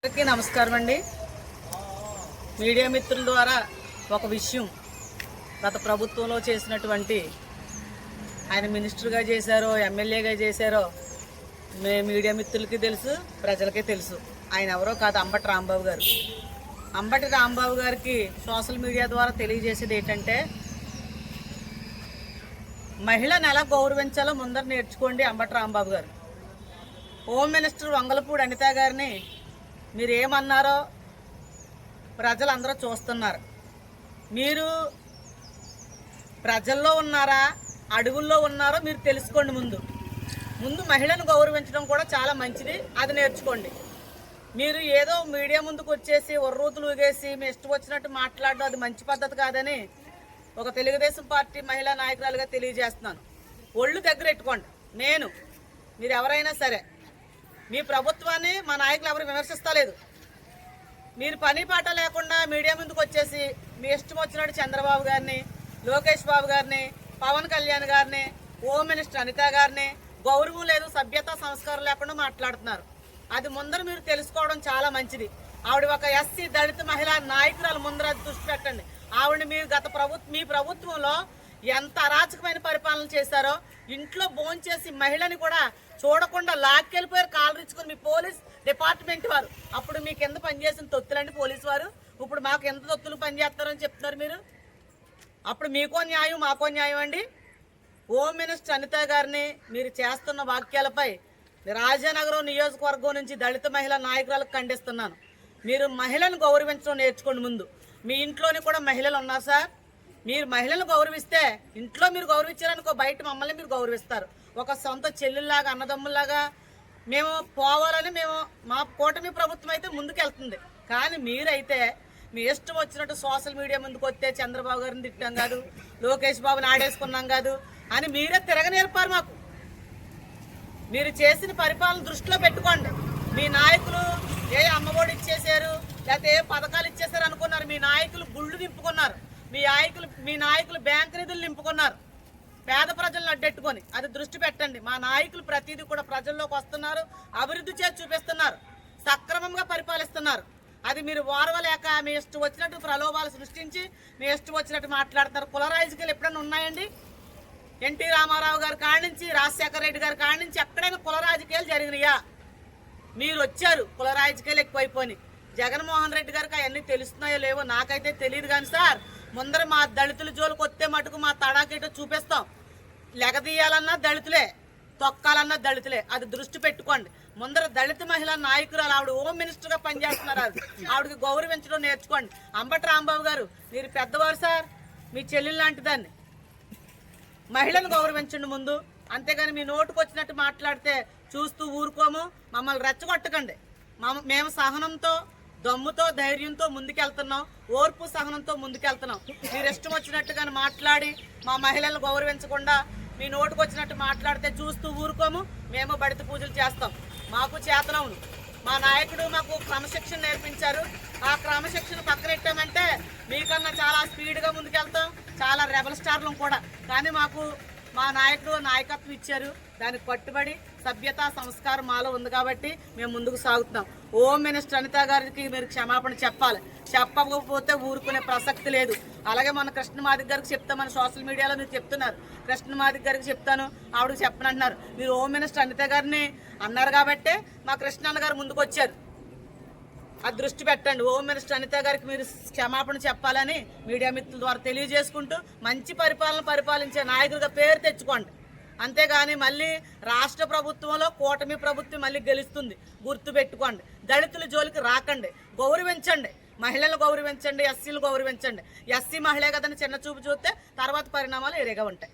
అందరికీ నమస్కారం అండి. మీడియా మిత్రుల ద్వారా ఒక విషయం, గత ప్రభుత్వంలో చేసినటువంటి ఆయన మినిస్టర్గా చేశారో ఎమ్మెల్యేగా చేశారో మీడియా మిత్రులకి తెలుసు, ప్రజలకే తెలుసు. ఆయన ఎవరో కాదు, అంబటి రాంబాబు గారు. అంబటి రాంబాబు గారికి సోషల్ మీడియా ద్వారా తెలియజేసేది ఏంటంటే, మహిళను ఎలా గౌరవించాలో ముందర నేర్చుకోండి. అంబటి రాంబాబు గారు హోమ్ మినిస్టర్ వంగలపూడి అనిత గారిని మీరు ఏమన్నారో ప్రజలందరూ చూస్తున్నారు. మీరు ప్రజల్లో ఉన్నారా, అడవుల్లో ఉన్నారో మీరు తెలుసుకోండి. ముందు మహిళను గౌరవించడం కూడా చాలా మంచిది, అది నేర్చుకోండి. మీరు ఏదో మీడియా ముందుకు వచ్చేసి ఒర్రూతులు ఊగేసి మీ ఇష్టం వచ్చినట్టు మాట్లాడడం అది మంచి పద్ధతి కాదని ఒక తెలుగుదేశం పార్టీ మహిళా నాయకురాలుగా తెలియజేస్తున్నాను. ఒళ్ళు దగ్గర పెట్టుకోండి. మీరు ఎవరైనా సరే మీ ప్రభుత్వాన్ని మా నాయకులు ఎవరు విమర్శిస్తలేదు. మీరు పని పాట లేకుండా మీడియా ముందుకు వచ్చేసి మీ ఇష్టం వచ్చినట్టు చంద్రబాబు గారిని, లోకేష్ బాబు గారిని, పవన్ కళ్యాణ్ గారిని, హోమ్ మినిస్టర్ అనిత గారిని గౌరవం లేదు, సభ్యత సంస్కారం లేకుండా మాట్లాడుతున్నారు. అది ముందర మీరు తెలుసుకోవడం చాలా మంచిది. ఆవిడ ఒక ఎస్సీ దళిత మహిళా నాయకురాలు, ముందర దృష్టి పెట్టండి. ఆవిడని మీరు మీ ప్రభుత్వంలో ఎంత అరాచకమైన పరిపాలన చేశారో, ఇంట్లో భోంచేసి మహిళని కూడా చూడకుండా లాక్కెళ్ళిపోయారు, కాలరించుకొని మీ పోలీస్ డిపార్ట్మెంట్ వారు. అప్పుడు మీకు ఎంత పనిచేసిన తొత్తులండి పోలీసు వారు, ఇప్పుడు మాకు ఎంత తొత్తులు పనిచేస్తారని చెప్తున్నారు మీరు. అప్పుడు మీకో న్యాయం మాకో న్యాయం అండి. హోమ్ మినిస్టర్ అనిత గారిని మీరు చేస్తున్న వాక్యాలపై రాజానగరం నియోజకవర్గం నుంచి దళిత మహిళా నాయకురాలకు ఖండిస్తున్నాను. మీరు మహిళను గౌరవించడం నేర్చుకోండి. ముందు మీ ఇంట్లోని కూడా మహిళలు ఉన్నారు సార్. మీరు మహిళలను గౌరవిస్తే, ఇంట్లో మీరు గౌరవించారనుకో బయట మమ్మల్ని మీరు గౌరవిస్తారు. ఒక సొంత చెల్లెల్లాగా, అన్నదమ్ముల్లాగా మేము పోవాలని మా కూటమి ప్రభుత్వం అయితే ముందుకెళ్తుంది. కానీ మీరైతే మీ ఇష్టం వచ్చినట్టు సోషల్ మీడియా ముందుకు వస్తే చంద్రబాబు గారిని తిట్టాం కాదు, లోకేష్ బాబుని ఆడేసుకున్నాం కాదు అని మీరే తిరగనేర్పారు మాకు. మీరు చేసిన పరిపాలన దృష్టిలో పెట్టుకోండి. మీ నాయకులు ఏ అమ్మఒడి ఇచ్చేసారు, లేకపోతే ఏ పథకాలు ఇచ్చేసారు అనుకున్నారు. మీ నాయకులు గుళ్ళు నింపుకున్నారు, మీ నాయకులు బ్యాంకు నిధులు నింపుకున్నారు, పేద ప్రజలను అడ్డెట్టుకొని. అది దృష్టి పెట్టండి. మా నాయకులు ప్రతిదీ కూడా ప్రజల్లోకి వస్తున్నారు, అభివృద్ధి చేసి చూపిస్తున్నారు, సక్రమంగా పరిపాలిస్తున్నారు. అది మీరు ఓర్వలేక మీ ఇష్టం వచ్చినట్టు ప్రలోభాలు సృష్టించి మీ ఇష్టం వచ్చినట్టు మాట్లాడతారు. కుల రాజకీయాలు ఎప్పుడైనా ఉన్నాయండి? ఎన్టీ రామారావు గారి కాడి నుంచి, రాజశేఖర రెడ్డి గారి కాడి నుంచి ఎక్కడైనా కుల రాజకీయాలు జరిగినాయా? మీరు వచ్చారు, కుల రాజకీయాలు ఎక్కువైపోయి. జగన్మోహన్ రెడ్డి గారికి అవన్నీ తెలుస్తున్నాయో లేవో నాకైతే తెలియదు. కానీ సార్, ముందర మా దళితుల జోలికి వస్తే మటుకు మా తడాకేటో చూపిస్తాం. లెగదీయాలన్నా దళితులే, తొక్కాలన్నా దళితులే. అది దృష్టి పెట్టుకోండి. ముందర దళిత మహిళా నాయకురాలు, ఆవిడ హోమ్ మినిస్టర్గా పనిచేస్తున్నారు. ఆవిడకి గౌరవించడం నేర్చుకోండి. అంబటి రాంబాబు గారు, మీరు పెద్దవారు సార్, మీ చెల్లెలు లాంటి దాన్ని. మహిళను గౌరవించండి ముందు. అంతేగాని మీ నోటుకు వచ్చినట్టు మాట్లాడితే చూస్తూ ఊరుకోము. మమ్మల్ని రెచ్చగొట్టకండి. మేము సహనంతో, దమ్ముతో, ధైర్యంతో ముందుకెళ్తున్నాం, ఓర్పు సహనంతో ముందుకెళ్తున్నాం. మీరు ఇష్టం వచ్చినట్టుగా మాట్లాడి మా మహిళలను గౌరవించకుండా మీ నోటుకు వచ్చినట్టు మాట్లాడితే చూస్తూ ఊరుకోము. మేము బడిత పూజలు చేస్తాం. మాకు చేతనవును. మా నాయకుడు మాకు క్రమశిక్షణ నేర్పించారు. ఆ క్రమశిక్షణ పక్కనెట్టామంటే మీకన్నా చాలా స్పీడ్గా ముందుకెళ్తాం, చాలా రెబల్ స్టార్లు కూడా. కానీ మాకు మా నాయకుడు నాయకత్వం ఇచ్చారు, దానికి కట్టుబడి సభ్యత సంస్కారం మాలో ఉంది కాబట్టి మేము ముందుకు సాగుతున్నాం. హోమ్ మినిస్టర్ అనిత గారికి మీరు క్షమాపణ చెప్పాలి. చెప్పకపోతే ఊరుకునే ప్రసక్తి లేదు. అలాగే మన కృష్ణమాదిక్ గారికి చెప్తామని సోషల్ మీడియాలో మీరు చెప్తున్నారు. కృష్ణమాదిక్ గారికి చెప్తాను, ఆవిడకి చెప్పనంటున్నారు. మీరు హోమ్ మినిస్టర్ అనిత గారిని అన్నారు కాబట్టే మా కృష్ణన్న గారు ముందుకు వచ్చారు. అది దృష్టి పెట్టండి. హోమ్ మినిస్టర్ అనిత గారికి మీరు క్షమాపణ చెప్పాలని మీడియా మిత్రుల ద్వారా తెలియజేసుకుంటూ మంచి పరిపాలించే నాయకులుగా పేరు తెచ్చుకోండి. అంతేగాని మళ్ళీ రాష్ట్ర ప్రభుత్వంలో కూటమి ప్రభుత్వం మళ్ళీ గెలుస్తుంది, గుర్తుపెట్టుకోండి. దళితుల జోలికి రాకండి, గౌరవించండి. మహిళలు గౌరవించండి, ఎస్సీలు గౌరవించండి. ఎస్సీ మహిళే కదని చిన్న చూపు చూస్తే తర్వాత పరిణామాలు ఎరేగా ఉంటాయి.